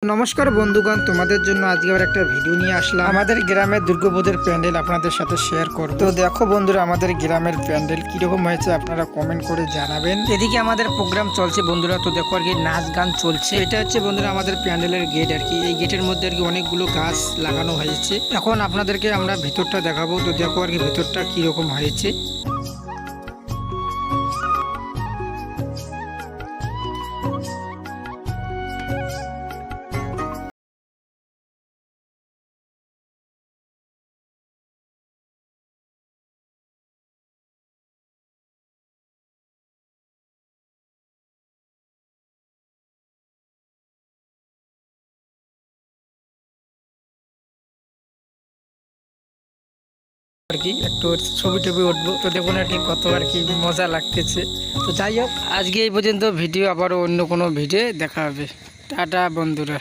নমস্কার বন্ধুগণ, তোমাদের জন্য আজকে আবার একটা ভিডিও নিয়ে আসলাম। আমাদের গ্রামের দুর্গাপুজোর প্যান্ডেল আপনাদের সাথে শেয়ার করব। তো দেখো বন্ধুরা, আমাদের গ্রামের প্যান্ডেল কিরকম হয়েছে আপনারা কমেন্ট করে জানাবেন। এদিকে আমাদের প্রোগ্রাম চলছে বন্ধুরা, তো দেখো আর কি নাচ গান চলছে। এটা হচ্ছে বন্ধুরা আমাদের প্যান্ডেলের গেট আর কি। এই গেটের মধ্যে আর কি অনেকগুলো গাছ লাগানো হয়েছে। এখন আপনাদেরকে আমরা ভিতরটা দেখাবো, তো দেখো আর কি ভিতরটা কিরকম হয়েছে। আর কি একটু ছবি টবি উঠবো, তো দেখুন আর কি কত আর কি মজা লাগতেছে। তো যাই হোক, আজকে এই পর্যন্ত ভিডিও, আবারও অন্য কোনো ভিডিও দেখা হবে। টাটা বন্ধুরা।